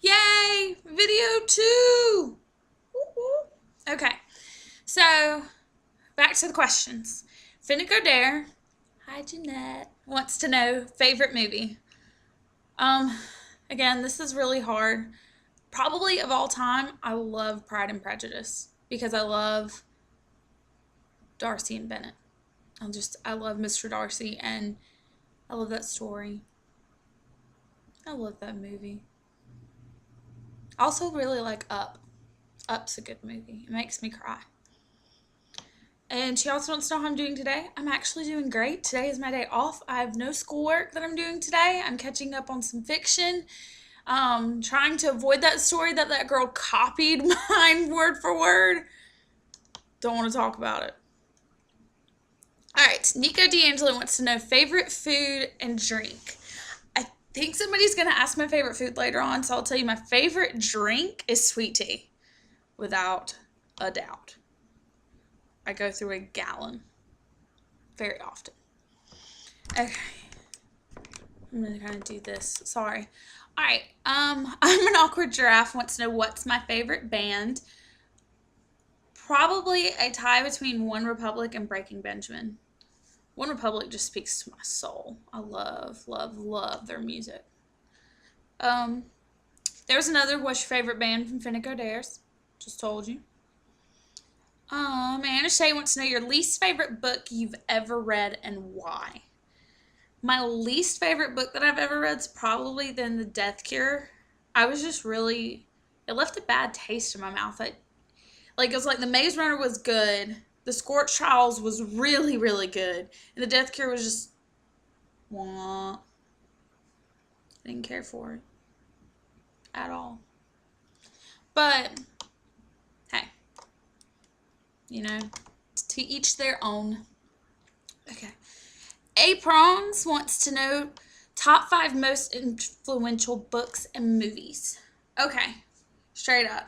Yay! Video 2! Okay, so back to the questions. Finnick Dare, hi Jeanette, wants to know favorite movie. Um, Again, this is really hard. Probably of all time, I love Pride and Prejudice because I love Darcy and Bennett. I love Mr. Darcy and I love that story. I love that movie. I also really like Up. Up's a good movie. It makes me cry. And she also wants to know how I'm doing today. I'm actually doing great. Today is my day off. I have no schoolwork that I'm doing today. I'm catching up on some fiction. Trying to avoid that story that girl copied mine word for word. Don't want to talk about it. All right, Nico D'Angelo wants to know favorite food and drink. I think somebody's going to ask my favorite food later on, so I'll tell you my favorite drink is sweet tea, without a doubt. I go through a gallon very often. Okay. I'm going to kind of do this. Sorry. All right. I'm an awkward giraffe. Wants to know what's my favorite band. Probably a tie between One Republic and Breaking Benjamin. One Republic just speaks to my soul. I love, love, love their music. There's another what's your favorite band from Finnick Dares. Just told you. Anna Shay wants to know your least favorite book you've ever read and why. My least favorite book that I've ever read is probably then The Death Cure. I was just really, it left a bad taste in my mouth. It was like The Maze Runner was good, The Scorched Trials was really, really good, and The Death Cure was just, wah. I didn't care for it at all. But, hey, to each their own. Okay. A Prongs wants to know top 5 most influential books and movies. Okay, straight up.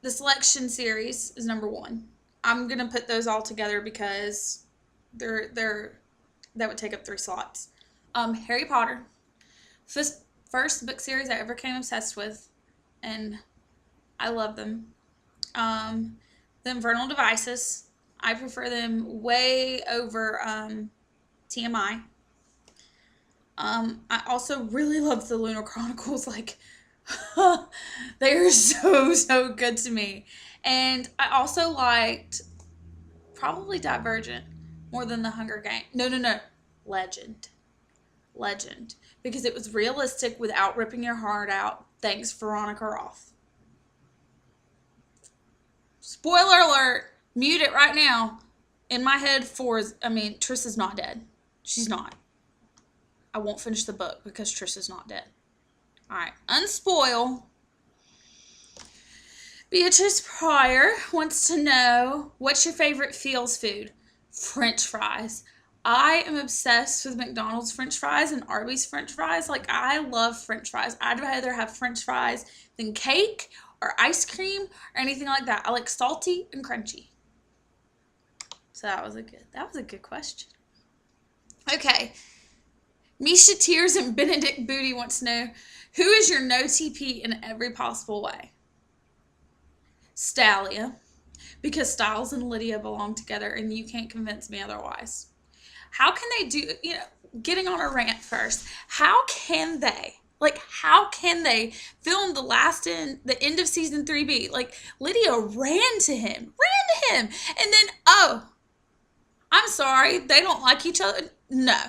The Selection series is number 1. I'm gonna put those all together because that would take up 3 slots. Harry Potter, first book series I ever came obsessed with, and I love them. The Infernal Devices, I prefer them way over TMI. I also really love the Lunar Chronicles. Like, they are so good to me. And I also liked probably Divergent more than the Hunger Games. No. Legend. Because it was realistic without ripping your heart out. Thanks, Veronica Roth. Spoiler alert. Mute it right now. In my head, Triss is not dead. She's not. I won't finish the book because Triss is not dead. Alright, unspoil. Beatrice Pryor wants to know, what's your favorite Feels food? French fries. I am obsessed with McDonald's French fries and Arby's French fries. Like, I love French fries. I'd rather have French fries than cake or ice cream or anything like that. I like salty and crunchy. So that was a good question. Okay. Misha Tears and Benedict Booty wants to know, who is your no TP in every possible way? Stalia. Because Styles and Lydia belong together and you can't convince me otherwise. How can they do, getting on a rant first, how can they film the end of season 3B? Like, Lydia ran to him. And then, I'm sorry, they don't like each other. No.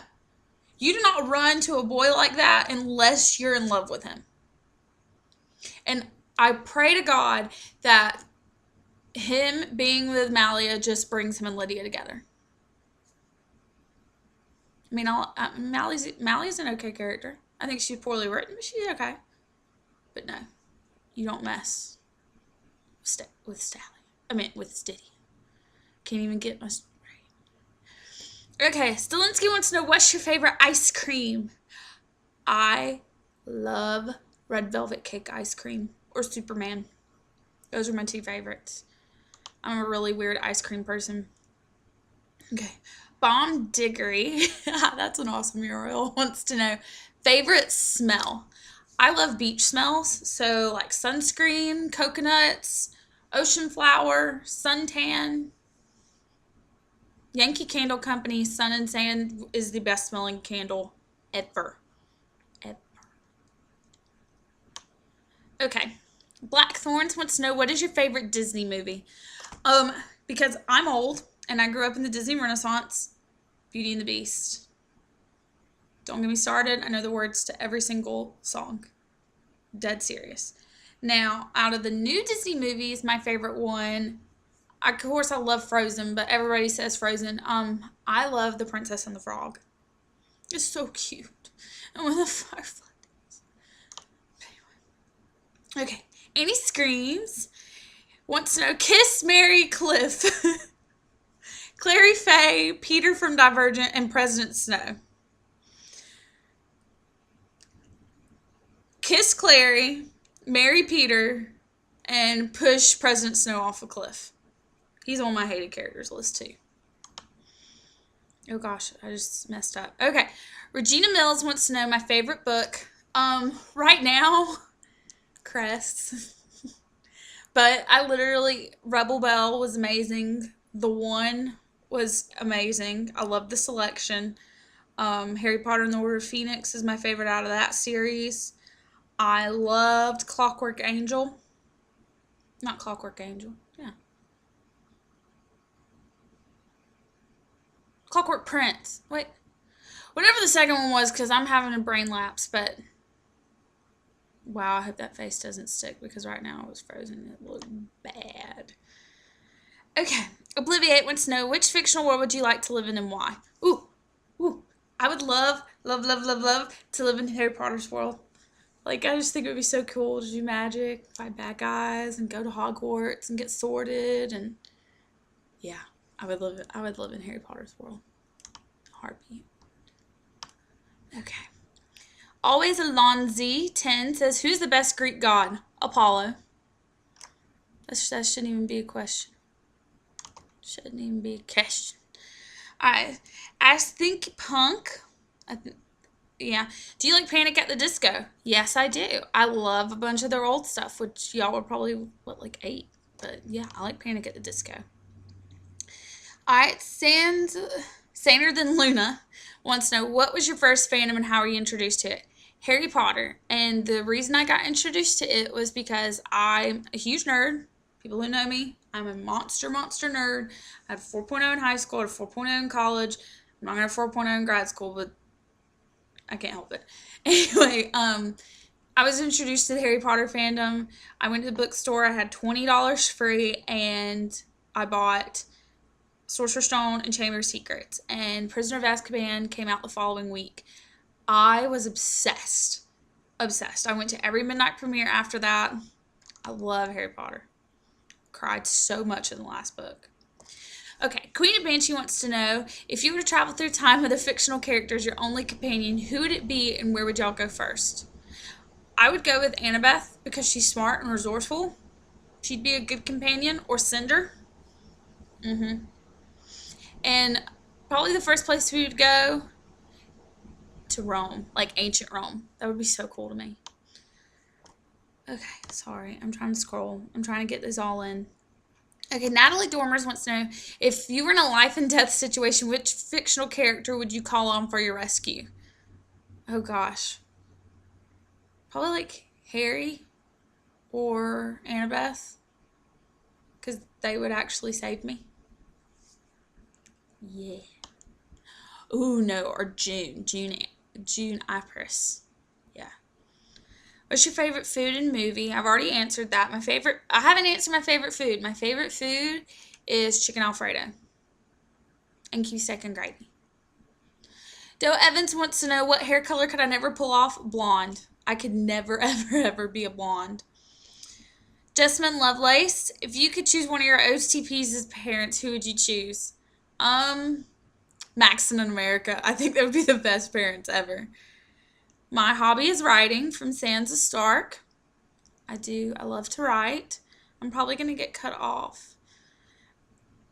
You do not run to a boy like that unless you're in love with him. And I pray to God that him being with Malia just brings him and Lydia together. I mean, Malia's an okay character. I think she's poorly written, but she's okay. But no, you don't mess with Stiddy. Can't even get my... Okay, Stilinski wants to know, what's your favorite ice cream? I love red velvet cake ice cream or Superman. Those are my 2 favorites. I'm a really weird ice cream person. Okay, Bomb Diggory, that's an awesome URL, wants to know, favorite smell. I love beach smells, so like sunscreen, coconuts, ocean flower, suntan. Yankee Candle Company Sun and Sand is the best smelling candle ever. Ever. Okay. Blackthorns wants to know, what is your favorite Disney movie? Because I'm old and I grew up in the Disney Renaissance. Beauty and the Beast. Don't get me started. I know the words to every single song. Dead serious. Now, out of the new Disney movies, my favorite one, of course, I love Frozen, but everybody says Frozen. I love The Princess and the Frog. It's so cute. And with the fireflies. Okay. Annie Screams wants to know, Kiss, Mary, Cliff, Clary Faye, Peter from Divergent, and President Snow. Kiss Clary, marry Peter, and push President Snow off a cliff. He's on my hated characters list too. Oh gosh, I just messed up. Okay, Regina Mills wants to know my favorite book. Right now, Crests. But I literally, Rebel Belle was amazing. The One was amazing. I love the selection. Harry Potter and the Order of Phoenix is my favorite out of that series. I loved Clockwork Angel. Not Clockwork Angel. Yeah. Clockwork Prince. Wait. Whatever the second one was, because I'm having a brain lapse, but wow, I hope that face doesn't stick because right now it was frozen. It looked bad. Okay. Obliviate wants to know, which fictional world would you like to live in and why? Ooh. I would love to live in Harry Potter's world. Like, I just think it would be so cool to do magic, fight bad guys, and go to Hogwarts and get sorted, and yeah, I would live in Harry Potter's world. Heartbeat. Okay. Always Alonzi 10 says, who's the best Greek god? Apollo. That shouldn't even be a question. Shouldn't even be a question. Alright. I think Punk. Yeah. Do you like Panic at the Disco? Yes, I do. I love a bunch of their old stuff, which y'all were probably, like 8? But yeah, I like Panic at the Disco. Alright, Sander than Luna wants to know, what was your first fandom and how were you introduced to it? Harry Potter. And the reason I got introduced to it was because I'm a huge nerd. People who know me, I'm a monster nerd. I had a 4.0 in high school, I had a 4.0 in college. I'm not going to have 4.0 in grad school, but I can't help it. Anyway, I was introduced to the Harry Potter fandom. I went to the bookstore. I had $20 free, and I bought Sorcerer's Stone and Chamber of Secrets. And Prisoner of Azkaban came out the following week. I was obsessed. Obsessed. I went to every midnight premiere after that. I love Harry Potter. Cried so much in the last book. Okay, Queen of Banshee wants to know, if you were to travel through time with a fictional character as your only companion, who would it be and where would y'all go first? I would go with Annabeth because she's smart and resourceful. She'd be a good companion. Or Cinder. And probably the first place we would go, to Rome, like ancient Rome. That would be so cool to me. Okay, sorry. I'm trying to scroll. I'm trying to get this all in. Okay, Natalie Dormers wants to know, if you were in a life and death situation, which fictional character would you call on for your rescue? Oh gosh. Probably like Harry or Annabeth, because they would actually save me. Yeah. Ooh, no, or June Ipris. Yeah. What's your favorite food and movie? I've already answered that. I haven't answered my favorite food. My favorite food is chicken Alfredo and Cusack and gravy. Doe Evans wants to know, what hair color could I never pull off? Blonde. I could never, ever be a blonde. Jessamine Lovelace, if you could choose one of your OTPs as parents, who would you choose? Maxon and America. I think that would be the best parents ever. My hobby is writing, from Sansa Stark. I love to write. I'm probably going to get cut off.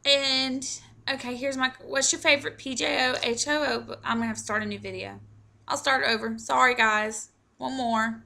And, okay, what's your favorite PJO, HOO? But I'm going to have to start a new video. I'll start over. Sorry, guys. One more.